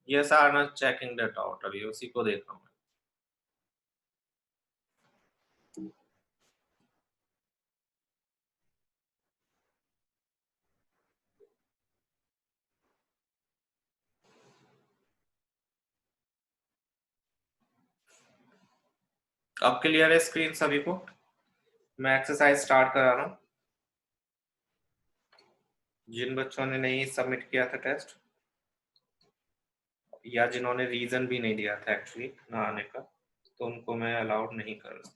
Yes are not checking that out, अभी उसी को देख रहा हूँ। अब क्लियर है स्क्रीन सभी को? मैं एक्सरसाइज स्टार्ट करा रहा हूँ। जिन बच्चों ने नहीं सबमिट किया था टेस्ट, या जिन्होंने रीजन भी नहीं दिया था एक्चुअली ना आने का, तो उनको मैं अलाउड नहीं कर रहा।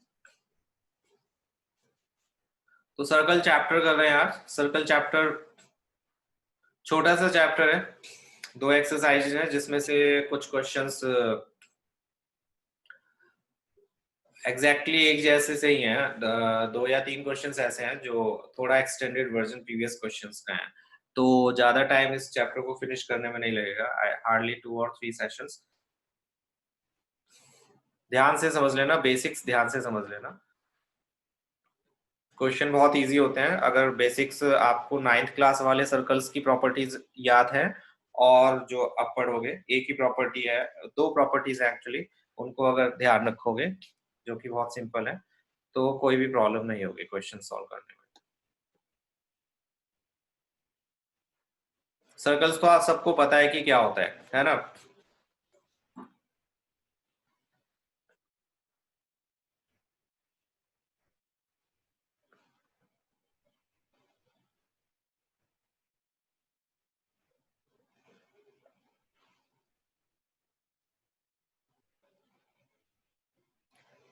तो सर्कल चैप्टर कर रहे हैं आज। सर्कल चैप्टर छोटा सा चैप्टर है, 2 एक्सरसाइज है जिसमें से कुछ क्वेश्चंस एग्जैक्टली एक जैसे से ही हैं। 2 या 3 क्वेश्चंस ऐसे हैं जो थोड़ा एक्सटेंडेड वर्जन प्रीवियस क्वेश्चंस का है, तो ज्यादा टाइम इस चैप्टर को फिनिश करने में नहीं लगेगा, हार्डली 2 और 3 सेशंस। ध्यान से समझ लेना, बेसिक्स ध्यान से समझ लेना। क्वेश्चन बहुत इजी होते हैं अगर बेसिक्स आपको 9th क्लास वाले सर्कल्स की प्रॉपर्टीज याद है, और जो अब पढ़ोगे एक ही प्रॉपर्टी है, 2 प्रॉपर्टीज है एक्चुअली, उनको अगर ध्यान रखोगे जो कि बहुत सिंपल है, तो कोई भी प्रॉब्लम नहीं होगी क्वेश्चन सॉल्व करने में। सर्कल्स तो आप सबको पता है कि क्या होता है ना?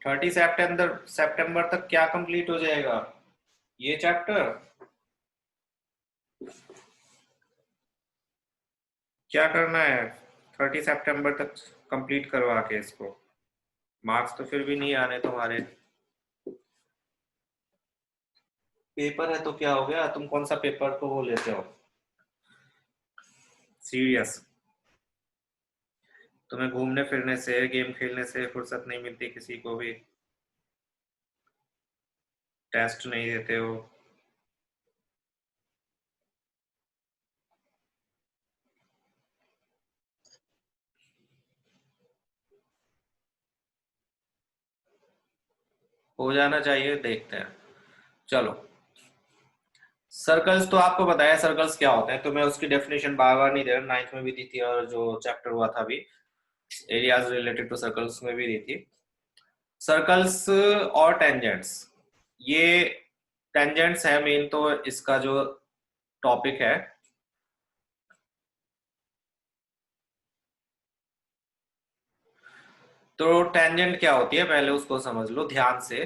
30 सितंबर तक क्या कंप्लीट हो जाएगा ये चैप्टर? क्या करना है 30 सितंबर तक कंप्लीट करवा के इसको? मार्क्स तो फिर भी नहीं आने तुम्हारे। पेपर है तो क्या हो गया, तुम कौन सा पेपर को वो लेते हो सीरियस? तुम्हें घूमने फिरने से, गेम खेलने से फुर्सत नहीं मिलती किसी को भी, टेस्ट नहीं देते हो। हो जाना चाहिए, देखते हैं। चलो, सर्कल्स तो आपको पता है सर्कल्स क्या होते हैं, तो मैं उसकी डेफिनेशन बार बार नहीं दे रहा, 9th में भी दी थी और जो चैप्टर हुआ था अभी एरियाज रिलेटेड टू सर्कल्स में भी दी थी। सर्कल्स और टेंजेंट्स, ये टेंजेंट्स है मेन तो इसका जो टॉपिक है। तो टेंजेंट क्या होती है पहले उसको समझ लो ध्यान से।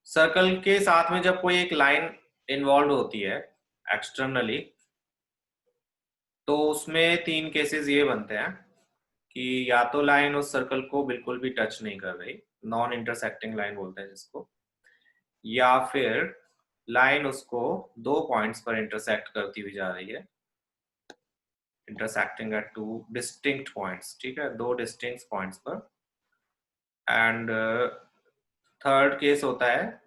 सर्कल के साथ में जब कोई एक लाइन इन्वॉल्व होती है एक्सटर्नली, तो उसमें 3 केसेस ये बनते हैं कि या तो लाइन उस सर्कल को बिल्कुल भी टच नहीं कर रही, नॉन इंटरसेक्टिंग लाइन बोलते हैं जिसको, या फिर लाइन उसको 2 पॉइंट्स पर इंटरसेक्ट करती हुई जा रही है, इंटरसेक्टिंग एट 2 डिस्टिंक्ट पॉइंट्स, ठीक है, 2 डिस्टिंक्ट पॉइंट्स पर। एंड थर्ड केस होता है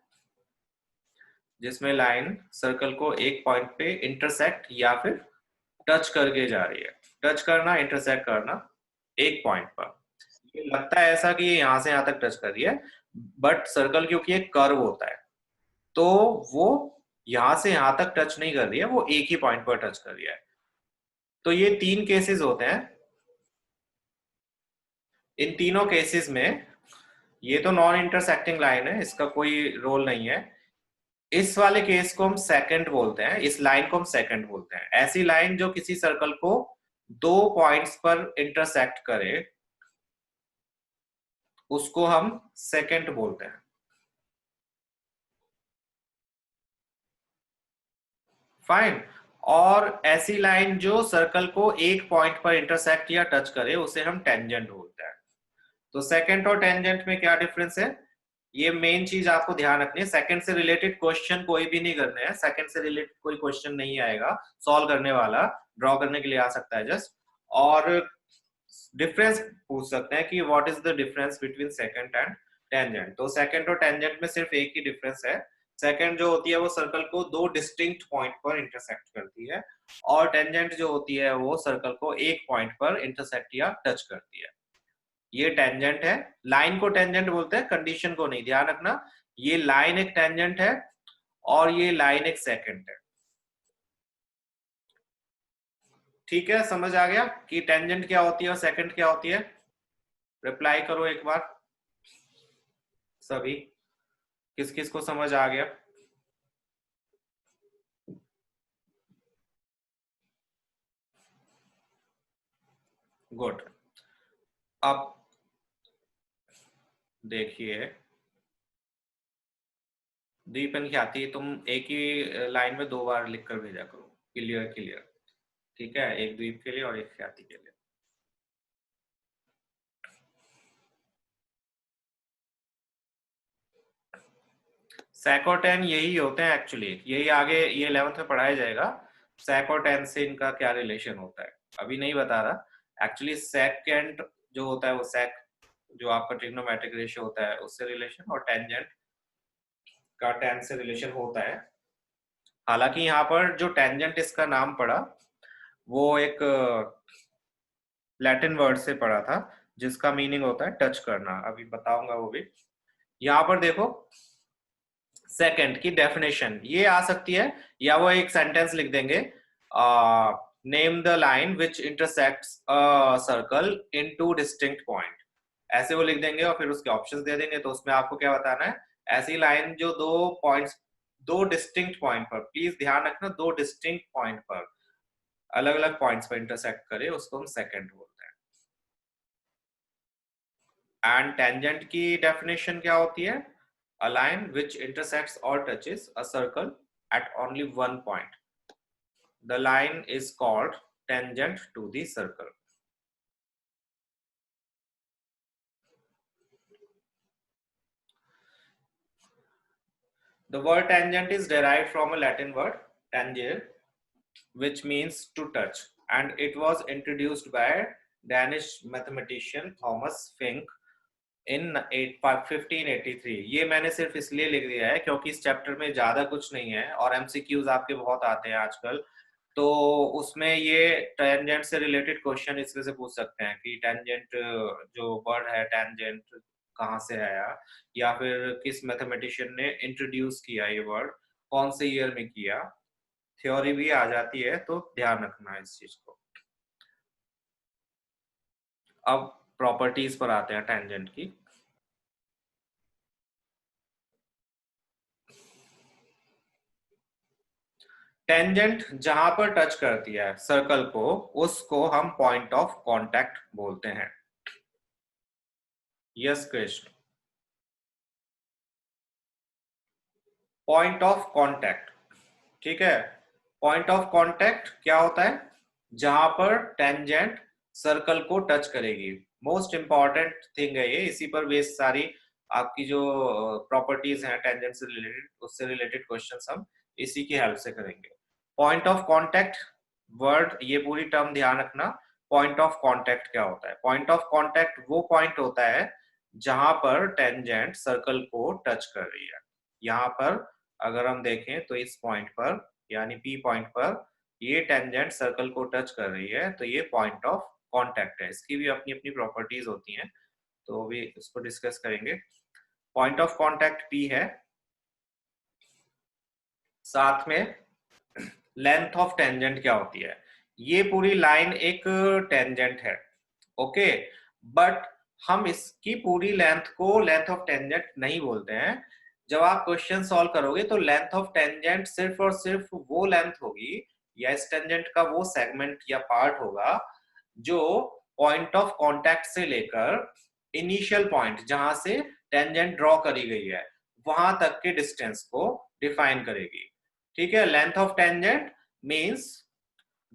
जिसमें लाइन सर्कल को एक पॉइंट पे इंटरसेक्ट या फिर टच करके जा रही है। टच करना, इंटरसेक्ट करना एक पॉइंट पर, ये लगता है ऐसा कि ये यहां से यहां तक टच कर रही है, बट सर्कल क्योंकि एक कर्व होता है, तो वो यहां से यहां तक टच नहीं कर रही है, वो एक ही पॉइंट पर टच कर रही है। तो ये 3 केसेस होते हैं। इन तीनों केसेस में ये तो नॉन इंटरसेक्टिंग लाइन है, इसका कोई रोल नहीं है। इस वाले केस को हम सेकंड बोलते हैं, इस लाइन को हम सेकंड बोलते हैं। ऐसी लाइन जो किसी सर्कल को 2 पॉइंट्स पर इंटरसेक्ट करे उसको हम सेकंड बोलते हैं। फाइन। और ऐसी लाइन जो सर्कल को एक पॉइंट पर इंटरसेक्ट या टच करे उसे हम टेंजेंट बोलते हैं। तो सेकंड और टेंजेंट में क्या डिफरेंस है, ये मेन चीज आपको ध्यान रखनी है। सेकंड से रिलेटेड क्वेश्चन कोई भी नहीं करने हैं, सेकंड से रिलेटेड कोई क्वेश्चन नहीं आएगा सॉल्व करने वाला, ड्रॉ करने के लिए आ सकता है जस्ट। और डिफरेंस पूछ सकते हैं कि what is the difference between second and tangent. तो सेकंड और टेंजेंट में सिर्फ एक ही डिफरेंस है, सेकंड जो होती है वो सर्कल को दो डिस्टिंक्ट पॉइंट पर इंटरसेक्ट करती है, और टेंजेंट जो होती है वो सर्कल को एक पॉइंट पर इंटरसेक्ट या टच करती है। ये टेंजेंट है। लाइन को टेंजेंट बोलते हैं, कंडीशन को नहीं, ध्यान रखना। ये लाइन एक टेंजेंट है और ये लाइन एक सेकंड है। ठीक है, समझ आ गया कि टेंजेंट क्या होती है और सेकंड क्या होती है? रिप्लाई करो एक बार सभी, किस किस को समझ आ गया? गुड। अब देखिए दीपन ख्याति, तुम एक ही लाइन में दो बार लिख कर भेजा करो, क्लियर क्लियर। ठीक है, एक द्वीप के लिए और एक ख्याति के लिए। sec और tan यही होते हैं एक्चुअली, यही आगे ये 11th में पढ़ाया जाएगा। sec और tan से इनका क्या रिलेशन होता है, अभी नहीं बता रहा। एक्चुअली सेकेंड जो होता है वो sec जो आपका ट्रिग्नोमेट्रिक रेशियो होता है उससे रिलेशन, और टेंजेंट का tan से रिलेशन होता है। हालांकि यहाँ पर जो टेंजेंट इसका नाम पड़ा वो एक लैटिन वर्ड से पड़ा था जिसका मीनिंग होता है टच करना, अभी बताऊंगा वो भी। यहाँ पर देखो सेकंड की डेफिनेशन ये आ सकती है, या वो एक सेंटेंस लिख देंगे, name the line which intersects a circle in two distinct point, ऐसे वो लिख देंगे और फिर उसके ऑप्शंस दे देंगे। तो उसमें आपको क्या बताना है, ऐसी लाइन जो दो पॉइंट्स, दो डिस्टिंक्ट पॉइंट पर, प्लीज ध्यान रखना, दो डिस्टिंक्ट पॉइंट पर, अलग अलग पॉइंट्स पर इंटरसेक्ट करे, उसको हम सेकंड बोलते हैं। एंड टेंजेंट की डेफिनेशन क्या होती है, a line which intersects or touches a circle at only one point. The line is called tangent to the circle. The word tangent is derived from a Latin word tangere, which means to touch, and it was introduced by Danish mathematician Thomas Fink इन 1583। ये मैंने सिर्फ इसलिए लिख दिया है क्योंकि इस chapter में ज्यादा कुछ नहीं है और एमसीक्यूज आपके बहुत आते हैं आजकल, तो उसमें ये टेंजेंट से रिलेटेड क्वेश्चन इसमें से पूछ सकते हैं कि टेंजेंट जो वर्ड है टेंजेंट कहाँ से आया, या फिर किस मैथमेटिशियन ने इंट्रोड्यूस किया ये वर्ड, कौन से ईयर में किया। थ्योरी भी आ जाती है, तो ध्यान रखना इस चीज को। अब प्रॉपर्टीज पर आते हैं टेंजेंट की। टेंजेंट जहां पर टच करती है सर्कल को उसको हम पॉइंट ऑफ कांटेक्ट बोलते हैं। Yes Krishna, point of contact, ठीक है। पॉइंट ऑफ कांटेक्ट क्या होता है, जहां पर टेंजेंट सर्कल को टच करेगी। मोस्ट इंपॉर्टेंट थिंग है ये, इसी पर बेस सारी आपकी जो प्रॉपर्टीज हैं टेंजेंट से रिलेटेड, उससे रिलेटेड क्वेश्चंस हम इसी की हेल्प से करेंगे। पॉइंट ऑफ कांटेक्ट वर्ड, ये पूरी टर्म ध्यान रखना। पॉइंट ऑफ कांटेक्ट क्या होता है, पॉइंट ऑफ कांटेक्ट वो पॉइंट होता है जहां पर टेंजेंट सर्कल को टच कर रही है। यहाँ पर अगर हम देखें तो इस पॉइंट पर यानी पी पॉइंट पर ये टेंजेंट सर्कल को टच कर रही है, तो ये पॉइंट ऑफ कांटेक्ट है। इसकी भी अपनी अपनी प्रॉपर्टीज होती हैं, तो भी इसको डिस्कस करेंगे। पॉइंट ऑफ कांटेक्ट पी है, साथ में लेंथ ऑफ टेंजेंट क्या होती है, ये पूरी लाइन एक टेंजेंट है, ओके। बट हम इसकी पूरी लेंथ को लेंथ ऑफ टेंजेंट नहीं बोलते हैं। जब आप क्वेश्चन सॉल्व करोगे तो लेंथ ऑफ टेंजेंट सिर्फ और सिर्फ वो लेंथ होगी, या इस टेंजेंट का वो सेगमेंट या पार्ट होगा जो पॉइंट ऑफ कांटेक्ट से लेकर इनिशियल पॉइंट जहां से टेंजेंट ड्रॉ करी गई है वहां तक के डिस्टेंस को डिफाइन करेगी। ठीक है, length of tangent means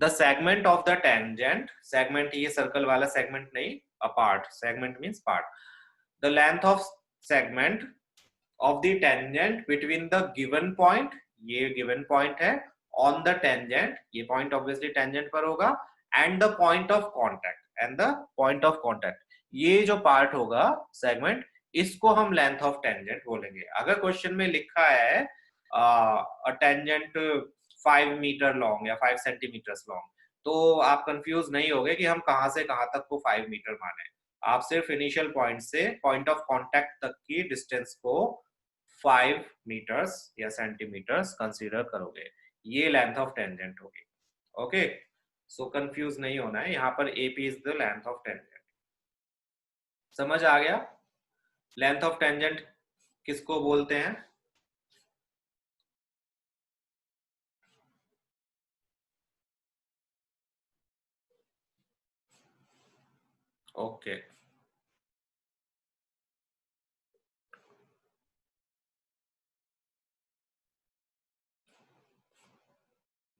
the segment of the tangent, segment ये सर्कल वाला सेगमेंट नहीं, a part, segment means part, the length of segment of the tangent between the given point, ये गिवन पॉइंट है, on the tangent, ये point obviously tangent पर होगा, and the point of contact, and the point of contact, ये जो part होगा segment, इसको हम लेंथ ऑफ टेंजेंट बोलेंगे। अगर क्वेश्चन में लिखा है टेंजेंट 5 मीटर लॉन्ग या 5 सेंटीमीटर लॉन्ग, तो आप कंफ्यूज नहीं होगे कि हम कहां से कहां तक को 5 मीटर माने। आप सिर्फ इनिशियल पॉइंट से पॉइंट ऑफ कांटेक्ट तक की डिस्टेंस को 5 मीटर्स या सेंटीमीटर्स कंसीडर करोगे, ये लेंथ ऑफ टेंजेंट होगी। ओके, सो कंफ्यूज नहीं होना है, यहाँ पर AP is the length of tangent. समझ आ गया? लेंथ ऑफ टेंजेंट किसको बोलते हैं? ओके,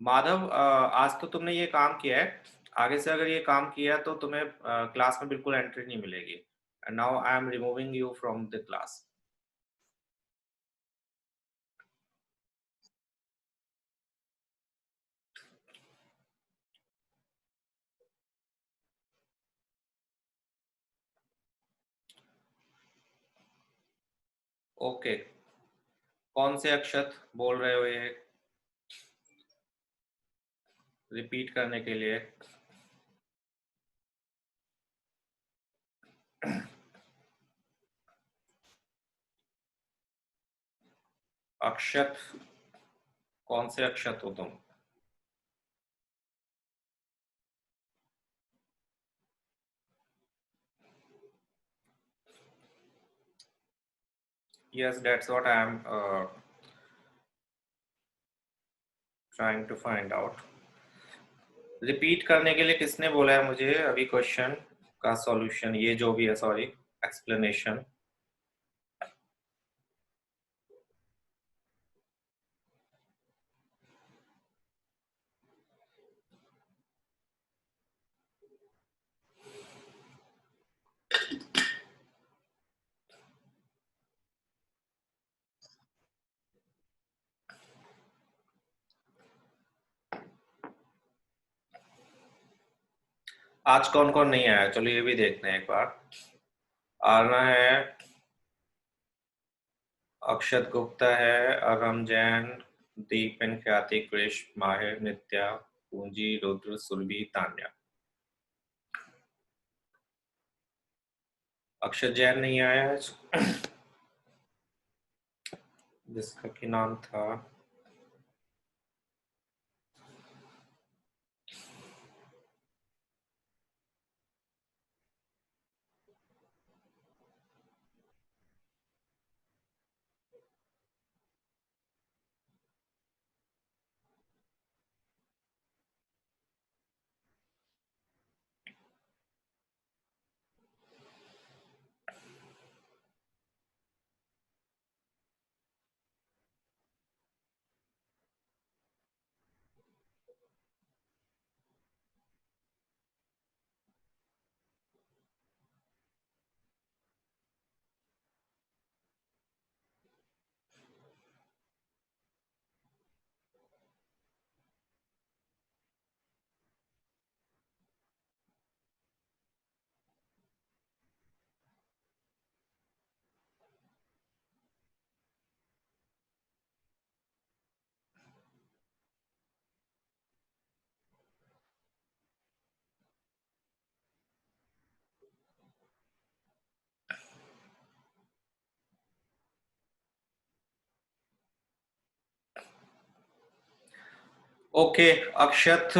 माधव, आज तो तुमने ये काम किया है, आगे से अगर ये काम किया तो तुम्हें क्लास में बिल्कुल एंट्री नहीं मिलेगी। And now I am removing you from the class. Okay, कौन से अक्षत बोल रहे हो ये रिपीट करने के लिए? अक्षत, कौन से अक्षत हो तुम? Yes, that's what I am trying to find out. Repeat करने के लिए किसने बोला है मुझे अभी क्वेश्चन का सॉल्यूशन, ये जो भी है, सॉरी, एक्सप्लेनेशन? आज कौन कौन नहीं आया, चलो ये भी देखते हैं एक बार। आना है, अक्षत गुप्ता है, अरम जैन, दीपन, ख्याति, कृष, माहिर, नित्या, पूंजी, रुद्र, सुरभि, तान्या। अक्षत जैन नहीं आया आज, जिसका की नाम था। ओके, अक्षत,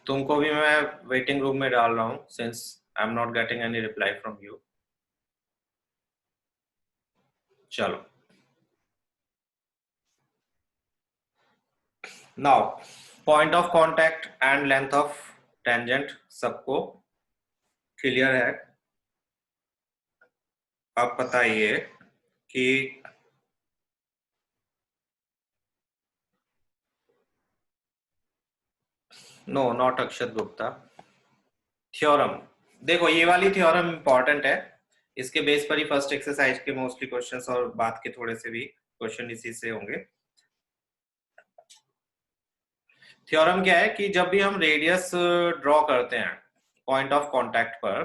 तुमको भी मैं वेटिंग रूम में डाल रहा हूँ since I am not getting any reply from you. चलो, now point of contact and length of tangent सबको क्लियर है? अब बताइए कि no, not Akshat Gupta, theorem. देखो ये वाली थ्योरम इंपॉर्टेंट है, इसके बेस पर ही फर्स्ट एक्सरसाइज के मोस्टली क्वेश्चंस और बाद के थोड़े से भी क्वेश्चन इसी से होंगे। थ्योरम क्या है कि जब भी हम रेडियस ड्रॉ करते हैं पॉइंट ऑफ कांटेक्ट पर,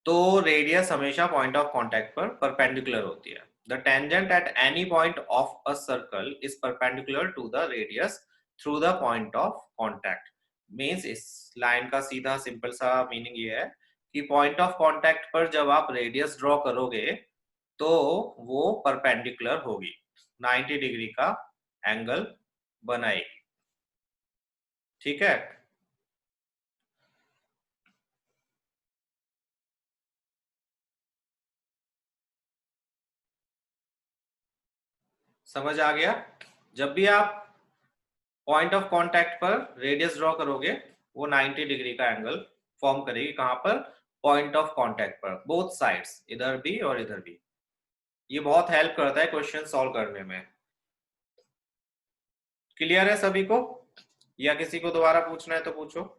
तो रेडियस हमेशा पॉइंट ऑफ कांटेक्ट पर परपेंडिकुलर होती है। The tangent at any point of a circle is perpendicular to the radius through the point of contact. Means इस लाइन का सीधा सिंपल सा मीनिंग ये है कि पॉइंट ऑफ कांटेक्ट पर जब आप रेडियस ड्रॉ करोगे तो वो परपेंडिकुलर होगी, 90 डिग्री का एंगल बनाएगी। ठीक है, समझ आ गया? जब भी आप पॉइंट ऑफ कांटेक्ट पर रेडियस ड्रॉ करोगे वो 90 डिग्री का एंगल फॉर्म करेगी। कहां पर? पॉइंट ऑफ कांटेक्ट पर, बोथ साइड्स, इधर भी और इधर भी। ये बहुत हेल्प करता है क्वेश्चन सॉल्व करने में। क्लियर है सभी को, या किसी को दोबारा पूछना है तो पूछो।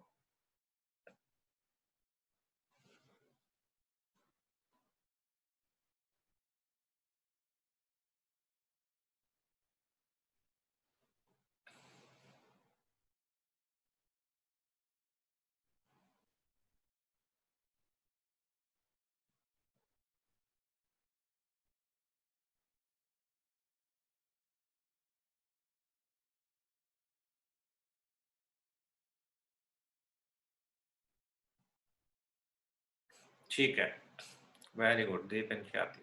ठीक है, वेरी गुड दीपन ख्याति।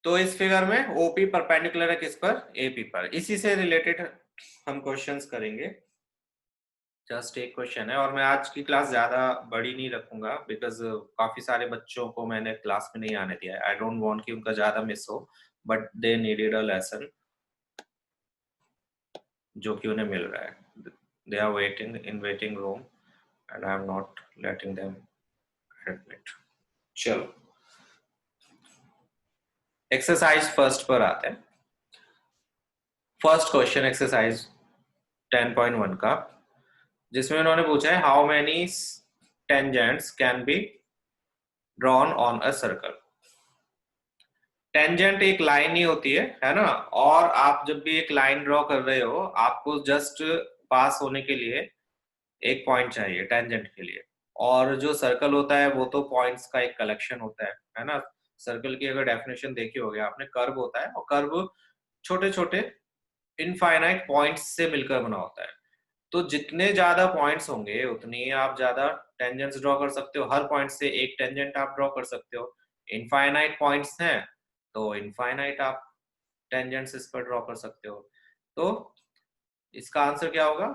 तो इस फिगर में ओपी परपेंडिकुलर है किस पर? एपी पर। इसी से रिलेटेड हम क्वेश्चंस करेंगे। जस्ट एक क्वेश्चन है, और मैं आज की क्लास ज्यादा बड़ी नहीं रखूंगा बिकॉज काफी सारे बच्चों को मैंने क्लास में नहीं आने दिया है। आई डोंट वांट कि उनका ज्यादा मिस हो, but they needed a lesson जो कि उन्हें मिल रहा है। They are waiting in waiting room and I am not letting them admit. चलो एक्सरसाइज फर्स्ट पर आते हैं। फर्स्ट क्वेश्चन एक्सरसाइज 10.1 का, जिसमें उन्होंने पूछा है how many tangents can be drawn on a circle. Tangent एक लाइन ही होती है ना? और आप जब भी एक लाइन ड्रॉ कर रहे हो आपको जस्ट पास होने के लिए एक पॉइंट चाहिए टेंजेंट के लिए। और जो सर्कल होता है वो तो पॉइंट्स का एक कलेक्शन होता है ना? सर्कल की अगर डेफिनेशन देखी होगी आपने, कर्व होता है और कर्व छोटे छोटे इनफाइनाइट पॉइंट्स से मिलकर बना होता है। तो जितने ज्यादा पॉइंट्स होंगे उतनी ही आप ज्यादा टेंजेंट्स ड्रॉ कर सकते हो। हर पॉइंट से एक टेंजेंट आप ड्रॉ कर सकते हो। इनफाइनाइट पॉइंट्स हैं तो इनफाइनाइट आप टेंजेंट्स इस पर ड्रॉ कर सकते हो। तो इसका आंसर क्या होगा?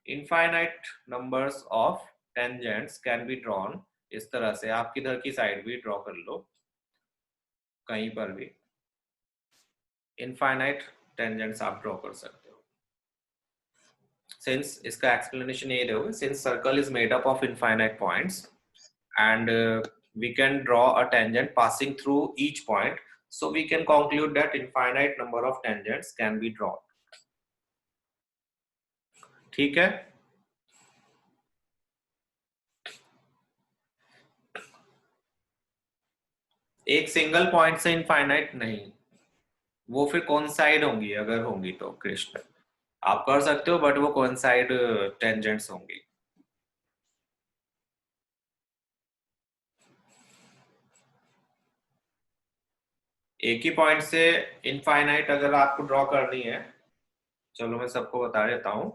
Infinite numbers of tangents can be drawn. इस तरह से आप किधर की साइड भी ड्रॉ कर लो, कहीं पर भी इनफाइनाइट टेंजेंट्स आप ड्रॉ कर सकते हो। सिंस इसका एक्सप्लेनेशन ये दोगे, since circle is made up of infinite points and we can draw a tangent passing through each point, so we can conclude that infinite number of tangents can be drawn. ठीक है, एक single point से infinite नहीं, वो फिर coincide होंगी। अगर होंगी तो कृष्ण आप कर सकते हो, बट वो कोइंसाइड टेंजेंट्स होंगी। एक ही पॉइंट से इनफाइनाइट अगर आपको ड्रॉ करनी है, चलो मैं सबको बता देता हूँ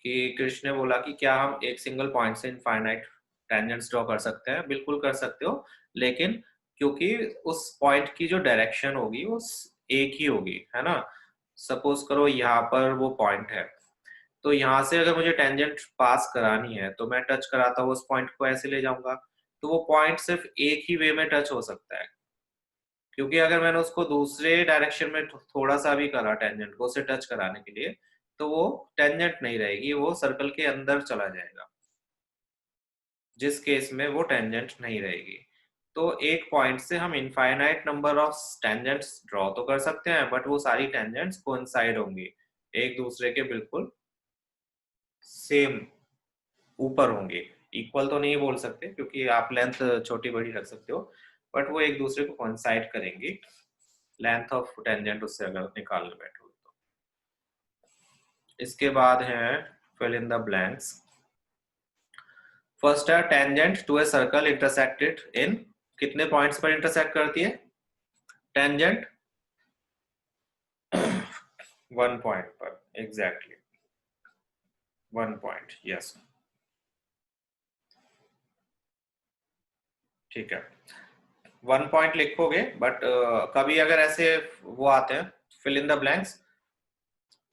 कि कृष्ण ने बोला कि क्या हम एक सिंगल पॉइंट से इनफाइनाइट टेंजेंट्स ड्रॉ कर सकते हैं? बिल्कुल कर सकते हो, लेकिन क्योंकि उस पॉइंट की जो डायरेक्शन होगी वो एक ही होगी, है ना? सपोज करो यहाँ पर वो पॉइंट है, तो यहाँ से अगर मुझे टेंजेंट पास करानी है तो मैं टच कराता हूँ उस पॉइंट को, ऐसे ले जाऊंगा। तो वो पॉइंट सिर्फ एक ही वे में टच हो सकता है, क्योंकि अगर मैंने उसको दूसरे डायरेक्शन में थोड़ा सा भी करा टेंजेंट को उसे टच कराने के लिए, तो वो टेंजेंट नहीं रहेगी, वो सर्कल के अंदर चला जाएगा, जिस केस में वो टेंजेंट नहीं रहेगी। तो एक पॉइंट से हम infinite number of tangents draw तो कर सकते हैं, बट वो सारी टेंजेंट्स कोइंसाइड होंगी, एक दूसरे के बिल्कुल सेम ऊपर होंगे। इक्वल तो नहीं बोल सकते क्योंकि आप लेंथ छोटी बड़ी रख सकते हो, बट वो एक दूसरे को कोइंसाइड करेंगी लेंथ ऑफ टेंजेंट उससे अगर निकालने बैठो तो। इसके बाद है fill in the blanks. First है tangent to a circle intersected in, कितने पॉइंट्स पर इंटरसेक्ट करती है? टेंजेंट 1 पॉइंट पर, एग्जैक्टली 1 पॉइंट, यस। ठीक है, 1 पॉइंट लिखोगे, बट कभी अगर ऐसे वो आते हैं फिल इन द ब्लैंक्स,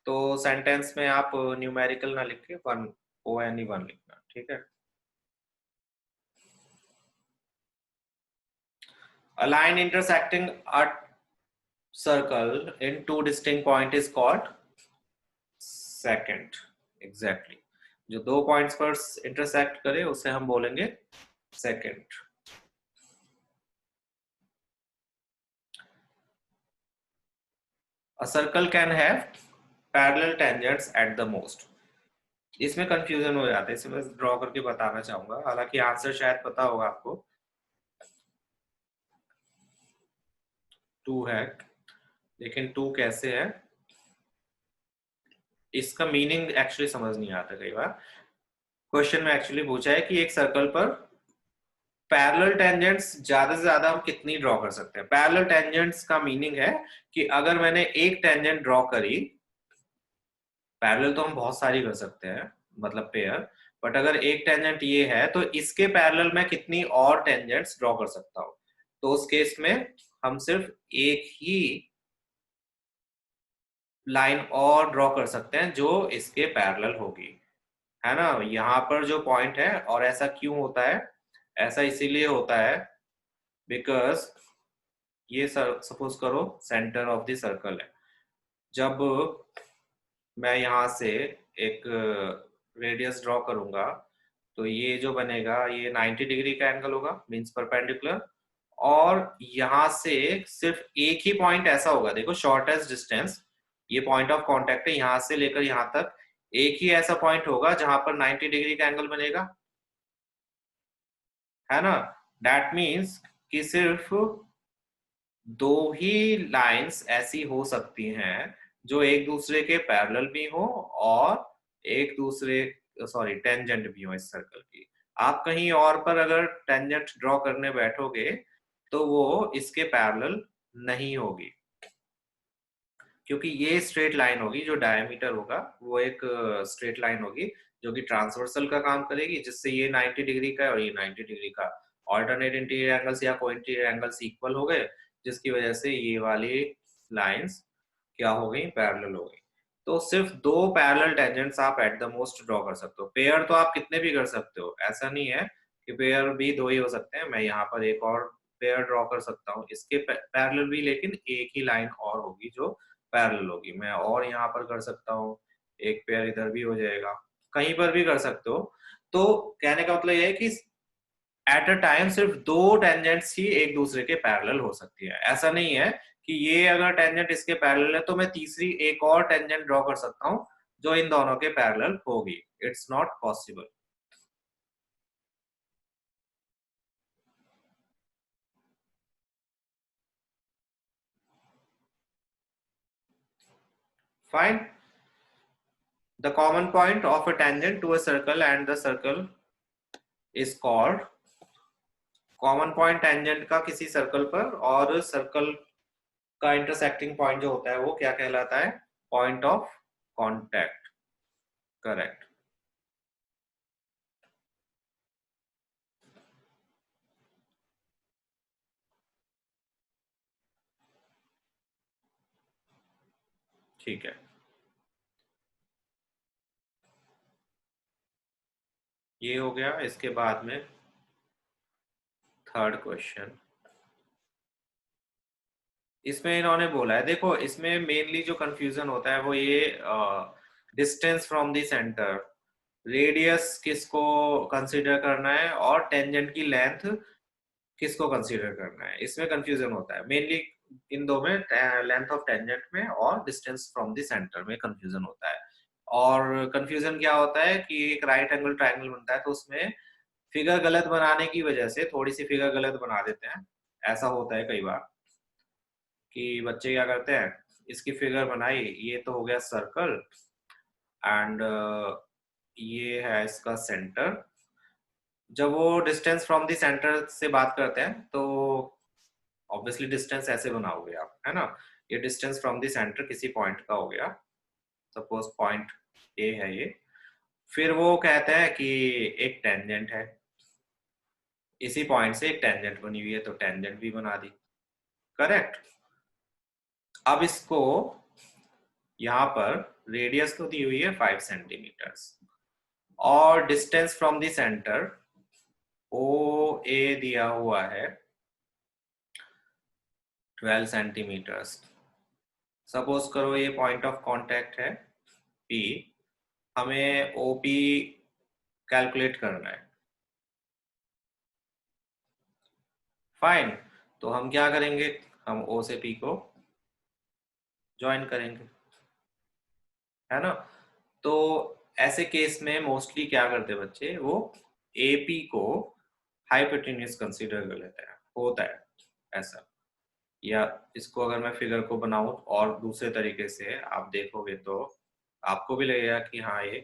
तो सेंटेंस में आप न्यूमेरिकल ना लिख के वन, ONE1 लिखना, ठीक है। A line intersecting a circle in two distinct points is called secant, exactly। जो दो पॉइंट्स पर इंटरसेक्ट करे उसे हम बोलेंगे secant. A circle can have parallel tangents at the most। इसमें कंफ्यूजन हो जाता है, इसे मैं ड्रॉ करके बताना चाहूंगा, हालांकि आंसर शायद पता होगा आपको। 2 है, लेकिन 2 कैसे है, इसका मीनिंग एक्चुअली समझ नहीं आता कई बार। क्वेश्चन में एक्चुअली पूछा है कि एक सर्कल पर पैरेलल टेंजेंट्स ज्यादा से ज्यादा हम कितनी ड्रॉ कर सकते हैं। पैरेलल टेंजेंट्स का मीनिंग है कि अगर मैंने एक टेंजेंट ड्रॉ करी, पैरेलल तो हम बहुत सारी कर सकते हैं, मतलब पेयर, बट अगर एक टेंजेंट ये है तो इसके पैरेलल मैं कितनी और टेंजेंट्स ड्रॉ कर सकता हूँ। तो उस केस में हम सिर्फ एक ही लाइन और ड्रॉ कर सकते हैं जो इसके पैरेलल होगी, है ना। यहाँ पर जो पॉइंट है, और ऐसा क्यों होता है, ऐसा इसीलिए होता है बिकॉज ये सपोज करो सेंटर ऑफ द सर्कल है। जब मैं यहाँ से एक रेडियस ड्रॉ करूंगा, तो ये जो बनेगा ये 90 डिग्री का एंगल होगा, मींस परपेंडिकुलर। और यहाँ से सिर्फ एक ही पॉइंट ऐसा होगा, देखो शॉर्टेस्ट डिस्टेंस, ये पॉइंट ऑफ कांटेक्ट है, यहाँ से लेकर यहाँ तक एक ही ऐसा पॉइंट होगा जहां पर 90 डिग्री का एंगल बनेगा, है ना। दैट मीन्स कि सिर्फ दो ही लाइंस ऐसी हो सकती हैं जो एक दूसरे के पैरेलल भी हो और एक दूसरे, सॉरी, टेंजेंट भी हो इस सर्कल की। आप कहीं और पर अगर टेंजेंट ड्रॉ करने बैठोगे तो वो इसके पैरेलल नहीं होगी, क्योंकि ये स्ट्रेट लाइन होगी, जो डायमीटर होगा वो एक स्ट्रेट लाइन होगी जो कि ट्रांसवर्सल का काम करेगी, जिससे ये 90 डिग्री का और ये 90 डिग्री का ऑल्टरनेट इंटीरियर एंगल्स या को इंटीरियर एंगल्स इक्वल हो गए, जिसकी वजह से ये वाली लाइंस क्या हो गई, पैरेलल हो गई। तो सिर्फ दो पैरेलल टेंजेंट्स आप एट द मोस्ट ड्रॉ कर सकते हो। पेयर तो आप कितने भी कर सकते हो, ऐसा नहीं है कि पेयर भी दो ही हो सकते हैं। मैं यहाँ पर एक और पेयर ड्रॉ कर सकता हूँ इसके पैरेलल भी, लेकिन एक ही लाइन और होगी जो पैरेलल होगी। मैं और यहाँ पर कर सकता हूँ, एक पेयर इधर भी हो जाएगा, कहीं पर भी कर सकते हो। तो कहने का मतलब ये है कि एट अ टाइम सिर्फ दो टेंजेंट्स ही एक दूसरे के पैरेलल हो सकती है। ऐसा नहीं है कि ये अगर टेंजेंट इसके पैरेलल है तो मैं तीसरी एक और टेंजेंट ड्रॉ कर सकता हूँ जो इन दोनों के पैरेलल होगी। It's not possible. Fine. The common point of a tangent to a circle and the circle is called, common point tangent का किसी सर्कल पर और सर्कल का इंटरसेक्टिंग पॉइंट जो होता है वो क्या कहलाता है, पॉइंट ऑफ कांटेक्ट। करेक्ट। ठीक है, ये हो गया। इसके बाद में थर्ड क्वेश्चन, इसमें इन्होंने बोला है, देखो इसमें मेनली जो कंफ्यूजन होता है वो ये distance from the centre, radius किसको कंसीडर करना है और टेंजेंट की लेंथ किसको कंसीडर करना है, इसमें कंफ्यूजन होता है मेनली। इन दो में, लेंथ ऑफ टेंजेंट में और डिस्टेंस फ्रॉम द सेंटर में कंफ्यूजन होता है। और कंफ्यूजन क्या होता है कि एक राइट एंगल ट्रायंगल बनता है तो उसमें फिगर गलत बनाने की वजह से थोड़ी सी फिगर गलत बना देते हैं। ऐसा होता है कई बार कि बच्चे क्या करते हैं, इसकी फिगर बनाई, ये तो हो गया सर्कल एंड ये है इसका सेंटर। जब वो डिस्टेंस फ्रॉम द सेंटर से बात करते हैं तो ऑब्वियसली डिस्टेंस ऐसे बनाओगे आप, है ना। ये डिस्टेंस फ्रॉम द सेंटर किसी पॉइंट का हो गया, सपोज पॉइंट ए है ये। फिर वो कहता है कि एक टेंजेंट है, इसी पॉइंट से एक टेंजेंट बनी हुई है, तो टेंजेंट भी बना दी, करेक्ट। अब इसको यहाँ पर रेडियस तो दी हुई है 5 सेंटीमीटर्स और distance from the centre O A दिया हुआ है 12 सेंटीमीटर्स। सपोज करो ये पॉइंट ऑफ कांटेक्ट है पी, हमें ओपी कैलकुलेट करना है, फाइन। तो हम क्या करेंगे, हम ओ से पी को ज्वाइन करेंगे, है ना। तो ऐसे केस में मोस्टली क्या करते हैं बच्चे, वो एपी को हाइपोटेन्यूज कंसीडर कर लेते हैं, होता है ऐसा। या इसको अगर मैं फिगर को बनाऊं और दूसरे तरीके से आप देखोगे तो आपको भी लगेगा कि हाँ ये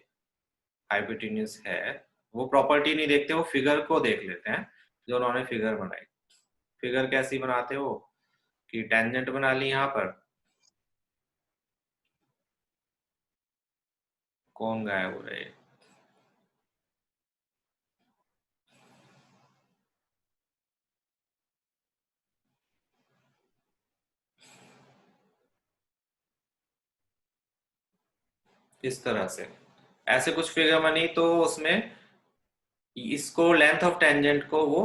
हाइपोटेन्यूज है। वो प्रॉपर्टी नहीं देखते, वो फिगर को देख लेते हैं जो उन्होंने फिगर बनाई। फिगर कैसी बनाते हो कि टेंजेंट बना ली यहाँ पर, कौन गायब हो रहे हैं, इस तरह से ऐसे कुछ फिगर बनी, तो उसमें इसको लेंथ ऑफ टेंजेंट को वो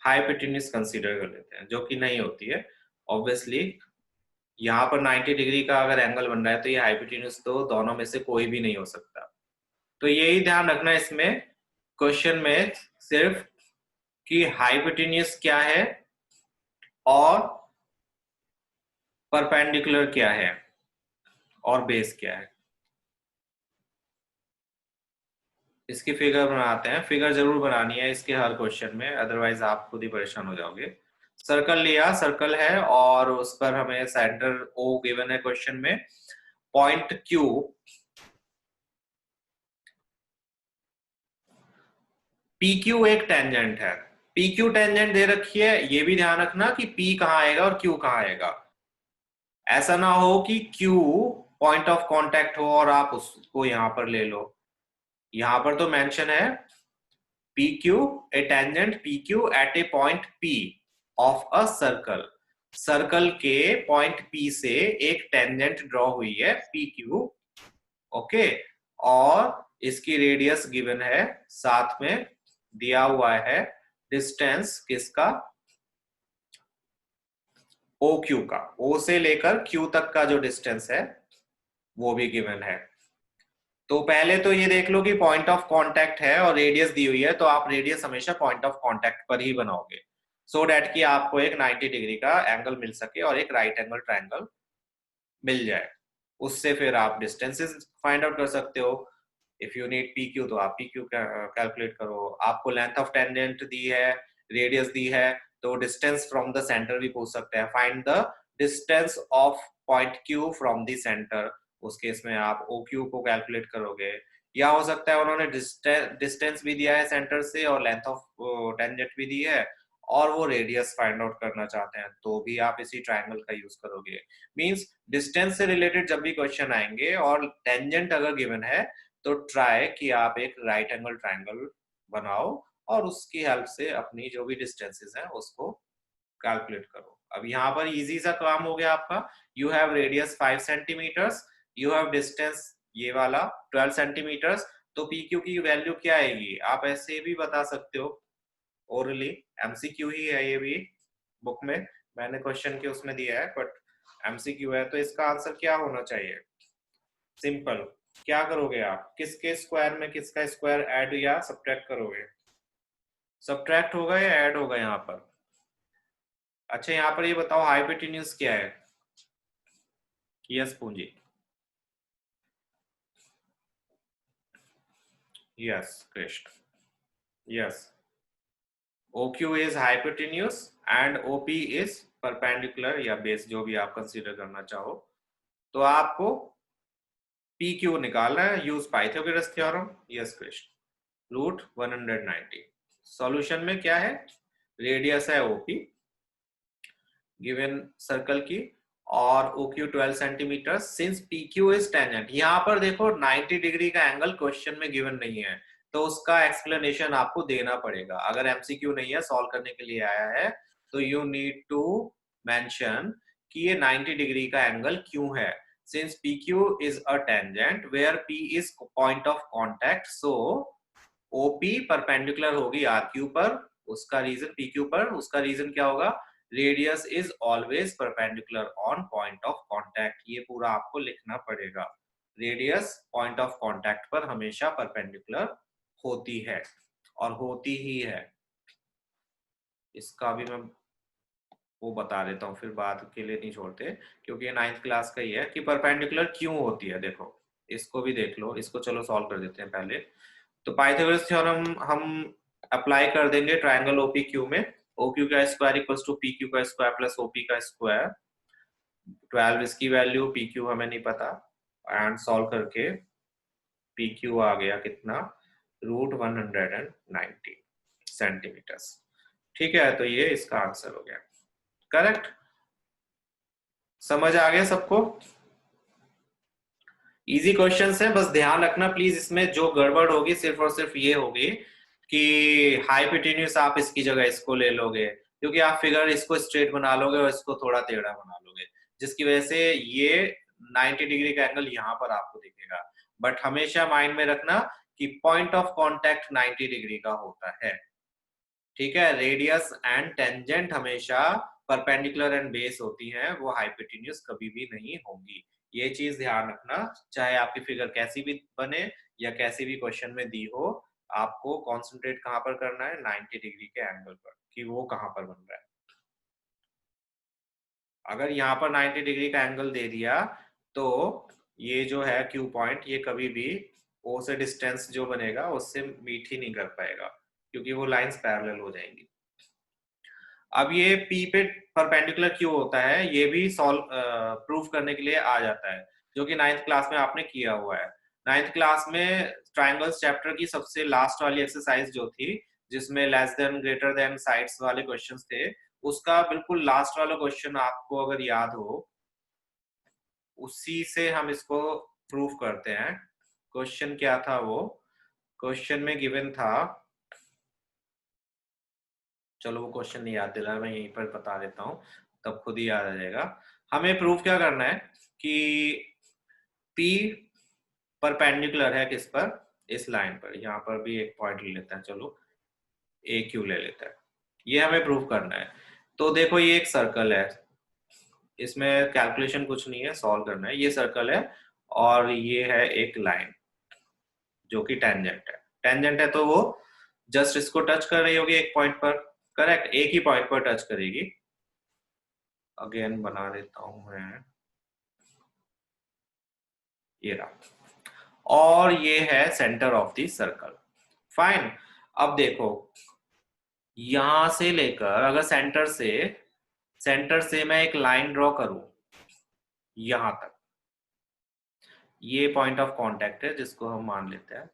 हाइपोटेन्यूज कंसीडर कर लेते हैं, जो कि नहीं होती है ऑब्वियसली। यहाँ पर 90 डिग्री का अगर एंगल बन रहा है तो ये हाइपोटेन्यूज तो दोनों में से कोई भी नहीं हो सकता। तो यही ध्यान रखना इसमें क्वेश्चन में सिर्फ कि हाइपोटेन्यूज क्या है और परपेंडिकुलर क्या है और बेस क्या है। इसकी फिगर बनाते हैं, फिगर जरूर बनानी है इसके हर क्वेश्चन में, अदरवाइज आप खुद ही परेशान हो जाओगे। सर्कल लिया, सर्कल है और उस पर हमें सेंटर ओ गिवन है क्वेश्चन में, पॉइंट क्यू, पी क्यू एक टेंजेंट है। पी क्यू टेंजेंट दे रखी है, ये भी ध्यान रखना कि पी कहाँ आएगा और क्यू कहाँ आएगा। ऐसा ना हो कि क्यू पॉइंट ऑफ कांटेक्ट हो और आप उसको यहां पर ले लो। यहां पर तो मेंशन है P Q, a tangent P Q at a point P of a circle. Circle के पॉइंट पी से एक टेंजेंट ड्रॉ हुई है पी क्यू, ओके। और इसकी रेडियस गिवन है, साथ में दिया हुआ है डिस्टेंस किसका, ओ क्यू का। ओ से लेकर क्यू तक का जो डिस्टेंस है वो भी गिवन है। तो पहले तो ये देख लो कि पॉइंट ऑफ कांटेक्ट है और रेडियस दी हुई है, तो आप रेडियस हमेशा पॉइंट ऑफ कांटेक्ट पर ही बनाओगे, सो डैट कि आपको एक 90 डिग्री का एंगल मिल सके और एक राइट एंगल ट्रायंगल मिल जाए। उससे फिर आप डिस्टेंसेस फाइंड आउट कर सकते हो। If you need P Q तो आप पी क्यू कैलकुलेट करो। आपको लेंथ ऑफ टेंजेंट दी है, रेडियस दी है, तो डिस्टेंस फ्रॉम द सेंटर भी पूछ सकते हैं, find the distance of point Q from the centre. उस केस में आप ओ क्यू को कैलकुलेट करोगे। या हो सकता है उन्होंने डिस्टेंस भी दिया है सेंटर से और लेंथ ऑफ टेंजेंट भी दी है और वो रेडियस फाइंड आउट करना चाहते हैं, तो भी आप इसी ट्रायंगल का यूज करोगे। मींस डिस्टेंस से रिलेटेड जब भी क्वेश्चन आएंगे और टेंजेंट अगर गिवन है तो ट्राई कि आप एक राइट एंगल ट्रायंगल बनाओ और उसकी हेल्प से अपनी जो भी डिस्टेंसेस हैं उसको कैलकुलेट करो। अब यहाँ पर इजी सा काम हो गया आपका। You have radius 5 centimetres, you have distance ये वाला 12 सेंटीमीटर्स, तो पी क्यू की वैल्यू क्या आएगी आप ऐसे भी बता सकते हो ओरली। एमसीक्यू ही है ये भी, बुक में मैंने क्वेश्चन के उसमें दिया है बट एमसीक्यू है, तो इसका आंसर क्या होना चाहिए, सिंपल। क्या करोगे आप, किसके स्क्वायर में किसका स्क्वायर ऐड या सब्ट्रैक्ट करोगे, सब्ट्रैक्ट होगा या ऐड होगा यहाँ पर। अच्छा यहाँ पर ये बताओ हाइपोटेन्यूज क्या है, यस पूंजी, yes Krishna, yes. OQ is hypotenuse and OP is perpendicular या बेस, जो भी आप कंसीडर करना चाहो। तो आपको PQ निकालना है, use Pythagoras theorem, yes Krishna, root 190। Solution में क्या है, रेडियस है OP, गिवन सर्कल की, और OQ 12 centimetre since PQ is tangent. यहाँ पर देखो 90 डिग्री का एंगल क्वेश्चन में गिवन नहीं है, तो उसका एक्सप्लेनेशन आपको देना पड़ेगा। अगर MCQ नहीं है, सॉल्व करने के लिए आया है, तो यू नीड टू मेंशन कि ये 90 डिग्री का एंगल क्यों है। Since PQ is a tangent where P is point of contact, so OP perpendicular होगी RQ पर, उसका रीजन PQ पर, उसका रीजन क्या होगा, radius is always perpendicular on point of contact. ये पूरा आपको लिखना पड़ेगा, रेडियस पॉइंट ऑफ कांटेक्ट पर हमेशा परपेंडिकुलर होती है, और होती ही है। इसका भी मैं वो बता देता हूँ, फिर बाद के लिए नहीं छोड़ते, क्योंकि ये 9th क्लास का ही है कि परपेंडिकुलर क्यों होती है। देखो इसको भी देख लो, इसको चलो सॉल्व कर देते हैं पहले। तो पाइथागोरस थ्योरम हम अप्लाई कर देंगे ट्रायंगल OPQ में। OQ का स्क्वायर इक्वल्स टू PQ का स्क्वायर प्लस OP का स्क्वायर। 12 इसकी वैल्यू, PQ हमें नहीं पता, एंड सॉल्व करके PQ आ गया कितना, √190 सेंटीमीटर। ठीक है, तो ये इसका आंसर हो गया करेक्ट। समझ आ गया सबको? इजी क्वेश्चन है, बस ध्यान रखना प्लीज, इसमें जो गड़बड़ होगी सिर्फ और सिर्फ ये होगी कि हाइपोटेन्यूज आप इसकी जगह इसको ले लोगे, क्योंकि आप फिगर इसको स्ट्रेट बना लोगे और इसको थोड़ा टेढ़ा बना लोगे, जिसकी वजह से ये 90 डिग्री का एंगल यहाँ पर आपको दिखेगा। बट हमेशा माइंड में रखना कि पॉइंट ऑफ कॉन्टेक्ट 90 डिग्री का होता है। ठीक है, रेडियस एंड टेंजेंट हमेशा परपेंडिकुलर एंड बेस होती हैं, वो हाइपोटेन्यूज कभी भी नहीं होंगी। ये चीज ध्यान रखना, चाहे आपकी फिगर कैसी भी बने या कैसी भी क्वेश्चन में दी हो, आपको कॉन्सेंट्रेट कहां पर करना है, 90 डिग्री के एंगल पर, कि वो कहां पर बन रहा है। अगर यहाँ पर 90 डिग्री का एंगल दे दिया, तो ये जो है Q पॉइंट, ये कभी भी O से डिस्टेंस जो बनेगा उससे मीट ही नहीं कर पाएगा, क्योंकि वो लाइंस पैरेलल हो जाएंगी। अब ये P पे परपेंडिकुलर क्यों होता है, ये भी सॉल्व प्रूफ करने के लिए आ जाता है, जो कि 9th क्लास में आपने किया हुआ है। 9th क्लास में ट्रायंगल्स चैप्टर की सबसे लास्ट वाली एक्सरसाइज जो थी, जिसमें less than greater than sides वाले क्वेश्चंस थे, उसका बिल्कुल लास्ट वाला क्वेश्चन आपको अगर याद हो, उसी से हम इसको प्रूफ करते हैं। क्वेश्चन क्या था वो, क्वेश्चन में गिवन था, चलो वो क्वेश्चन नहीं याद दिला, मैं यहीं पर बता देता हूँ, तब खुद ही याद आ जाएगा। हमें प्रूफ क्या करना है कि P परपेंडिकुलर है किस पर, इस लाइन पर। यहाँ पर भी एक पॉइंट ले लेते हैं, चलो AQ ले लेते हैं, ये हमें प्रूफ करना है। तो देखो ये एक सर्कल है, इसमें कैलकुलेशन कुछ नहीं है, सॉल्व करना है। ये सर्कल है और ये है एक लाइन जो कि टेंजेंट है। टेंजेंट है तो वो जस्ट इसको टच कर रही होगी एक पॉइंट पर, करेक्ट, एक ही पॉइंट पर टच करेगी। अगेन बना देता हूं मैं, ये रहा, और ये है centre of the circle. Fine. अब देखो यहां से लेकर, अगर सेंटर से मैं एक लाइन ड्रॉ करूं यहां तक, ये पॉइंट ऑफ कांटेक्ट है जिसको हम मान लेते हैं,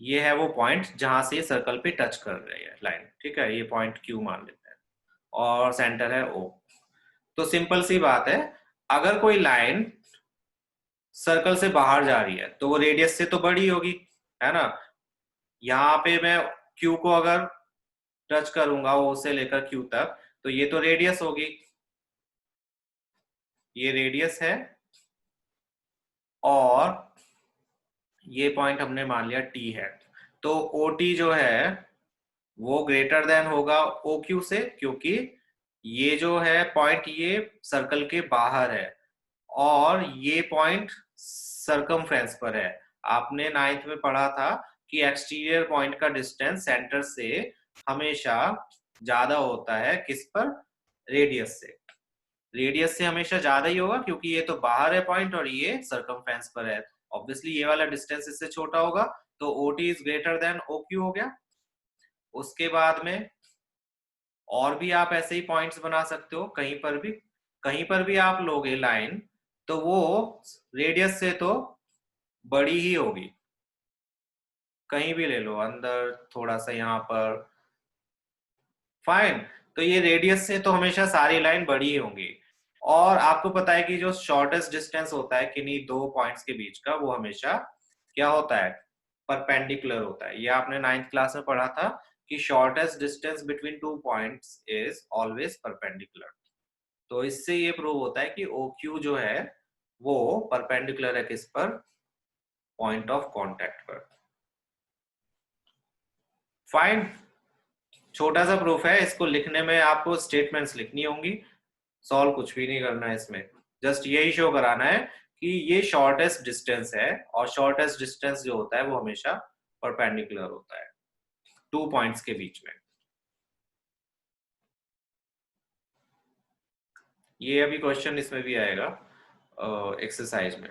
ये है वो पॉइंट जहां से सर्कल पे टच कर रही है लाइन। ठीक है, ये पॉइंट Q मान लेते हैं, और सेंटर है O। तो सिंपल सी बात है, अगर कोई लाइन सर्कल से बाहर जा रही है तो वो रेडियस से तो बड़ी होगी, है ना। यहाँ पे मैं Q को अगर टच करूंगा O से लेकर Q तक, तो ये तो रेडियस होगी, ये रेडियस है, और ये पॉइंट हमने मान लिया T है। तो OT जो है वो ग्रेटर देन होगा OQ से, क्योंकि ये जो है पॉइंट ये सर्कल के बाहर है, और ये पॉइंट सरकमफ्रेंस पर है। आपने 9th में पढ़ा था कि एक्सटीरियर पॉइंट का डिस्टेंस सेंटर से हमेशा ज्यादा होता है किस पर, रेडियस से। रेडियस से हमेशा ज्यादा ही होगा, क्योंकि ये तो बाहर है पॉइंट और ये सरकमफ्रेंस पर है। ऑब्वियसली ये वाला डिस्टेंस इससे छोटा होगा, तो OT is greater than OQ हो गया। उसके बाद में और भी आप ऐसे ही पॉइंट्स बना सकते हो, कहीं पर भी आप लोगे लाइन, तो वो रेडियस से तो बड़ी ही होगी। कहीं भी ले लो, अंदर थोड़ा सा यहाँ पर, फाइन। तो ये रेडियस से तो हमेशा सारी लाइन बड़ी ही होंगी। और आपको पता है कि जो शॉर्टेस्ट डिस्टेंस होता है किन्हीं दो पॉइंट्स के बीच का, वो हमेशा क्या होता है, परपेंडिकुलर होता है। ये आपने 9th क्लास में पढ़ा था कि shortest distance between two points is always perpendicular. तो इससे ये प्रूव होता है कि ओ क्यू जो है वो परपेंडिकुलर है किस पर, पॉइंट ऑफ कांटेक्ट पर। फाइन, छोटा सा प्रूफ है, इसको लिखने में आपको स्टेटमेंट्स लिखनी होंगी, सॉल्व कुछ भी नहीं करना है इसमें, जस्ट यही शो कराना है कि ये शॉर्टेस्ट डिस्टेंस है, और शॉर्टेस्ट डिस्टेंस जो होता है वो हमेशा परपेंडिकुलर होता है टू पॉइंट्स के बीच में। ये अभी क्वेश्चन इसमें भी आएगा एक्सरसाइज में।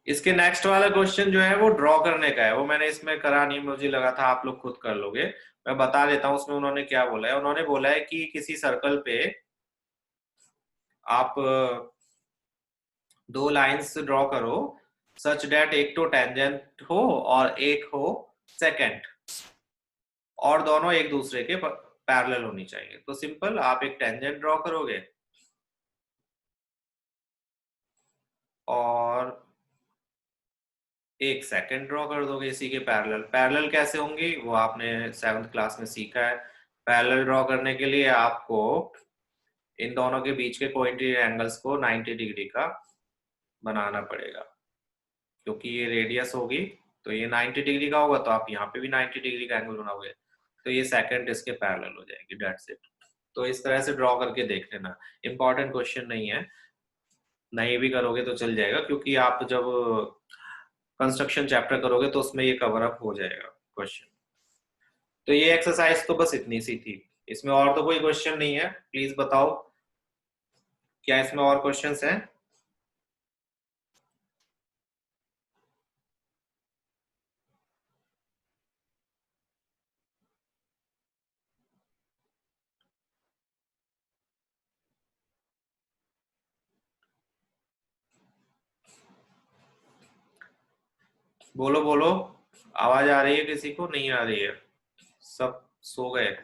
इसके नेक्स्ट वाला क्वेश्चन जो है वो ड्रॉ करने का है, वो मैंने इसमें करा नहीं, मुझे लगा था आप लोग खुद कर लोगे। मैं बता देता हूँ उसमें उन्होंने क्या बोला है। उन्होंने बोला है कि किसी सर्कल पे आप दो लाइंस ड्रॉ करो सच डेट एक तो टेंजेंट हो और एक हो सेकेंड, और दोनों एक दूसरे के पैरेलल होनी चाहिए। तो सिंपल, आप एक टेंजेंट ड्रॉ करोगे और एक सेकंड ड्रॉ कर दोगे इसी के पैरेलल। पैरेलल कैसे होंगी वो आपने 7th क्लास में सीखा है। पैरेलल ड्रॉ करने के लिए आपको इन दोनों के बीच के कोइंसिडेंट एंगल्स को 90 डिग्री का बनाना पड़ेगा, क्योंकि ये रेडियस होगी तो ये 90 डिग्री का होगा, तो आप यहाँ पे भी 90 डिग्री का एंगल बनाओगे, तो ये सेकंड इसके पैरेलल हो जाएगी, दैट्स इट। तो इस तरह से ड्रॉ करके देख लेना, इंपॉर्टेंट क्वेश्चन नहीं है, नहीं भी करोगे तो चल जाएगा, क्योंकि आप जब कंस्ट्रक्शन चैप्टर करोगे तो उसमें ये कवर अप हो जाएगा क्वेश्चन। तो ये एक्सरसाइज तो बस इतनी सी थी, इसमें और तो कोई क्वेश्चन नहीं है। प्लीज बताओ क्या इसमें और क्वेश्चंस हैं? बोलो बोलो, आवाज आ रही है किसी को, नहीं आ रही है? सब सो गए?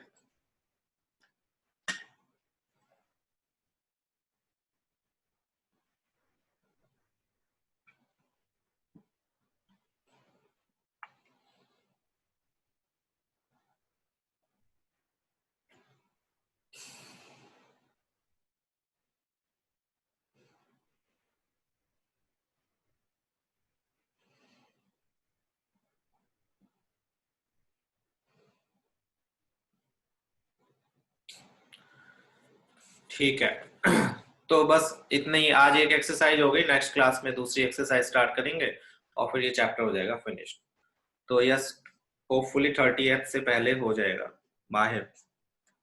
ठीक है तो बस इतना ही, आज एक एक्सरसाइज हो गई, नेक्स्ट क्लास में दूसरी एक्सरसाइज स्टार्ट करेंगे और फिर ये चैप्टर हो जाएगा फिनिश। तो यस, होपफुली 30th से पहले हो जाएगा। माहिर,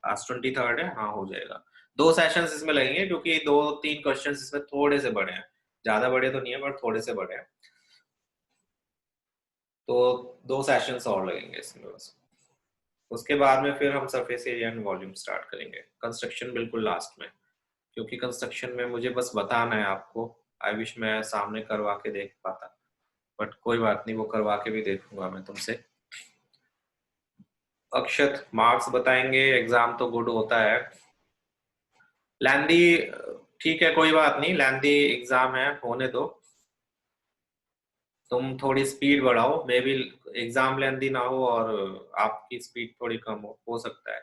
आज 23rd है, हाँ हो जाएगा। 2 सेशंस इसमें लगेंगे, क्योंकि 2-3 क्वेश्चंस इसमें थोड़े से बड़े हैं, ज्यादा बड़े तो नहीं है पर थोड़े से बड़े हैं, तो 2 सेशंस और लगेंगे इसमें बस। उसके बाद में फिर हम surface area and volume start करेंगे, कंस्ट्रक्शन बिल्कुल लास्ट में, क्योंकि कंस्ट्रक्शन में मुझे बस बताना है आपको। आई विश मैं सामने करवा के देख पाता, बट कोई बात नहीं, वो करवा के भी देखूंगा मैं तुमसे। अक्षत मार्क्स बताएंगे, एग्जाम तो गुड होता है। लैंदी, ठीक है कोई बात नहीं, लैंदी एग्जाम है, होने दो। तुम थोड़ी स्पीड बढ़ाओ, मे बी एग्जाम लेंदी ना हो और आपकी स्पीड थोड़ी कम हो सकता है।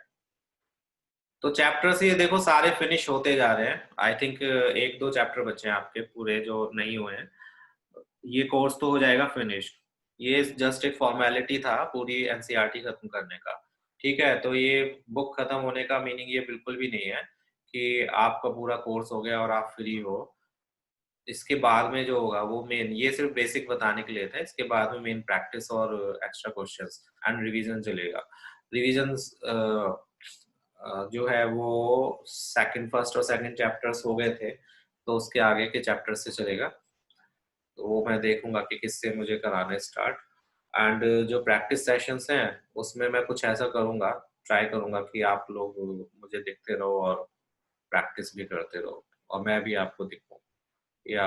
तो चैप्टर्स ये देखो सारे फिनिश होते जा रहे हैं, आई थिंक 1-2 चैप्टर बचे हैं आपके पूरे जो नहीं हुए हैं, ये कोर्स तो हो जाएगा फिनिश। ये जस्ट एक फॉर्मेलिटी था पूरी एनसीईआरटी खत्म करने का, ठीक है? तो ये बुक खत्म होने का मीनिंग ये बिल्कुल भी नहीं है कि आपका पूरा कोर्स हो गया और आप फ्री हो। इसके बाद में जो होगा वो मेन, ये सिर्फ बेसिक बताने के लिए था, इसके बाद में मेन प्रैक्टिस और एक्स्ट्रा क्वेश्चंस एंड रिवीजन चलेगा। रिवीजन जो है वो फर्स्ट और सेकंड चैप्टर्स हो गए थे, तो उसके आगे के चैप्टर से चलेगा, तो वो मैं देखूंगा कि किससे मुझे कराना है स्टार्ट। एंड जो प्रैक्टिस सेशंस हैं उसमें मैं कुछ ऐसा करूंगा, ट्राई करूंगा कि आप लोग मुझे देखते रहो और प्रैक्टिस भी करते रहो, और मैं भी आपको दिखूं, या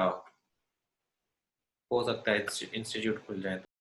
हो सकता है इंस्टीट्यूट खुल जाए।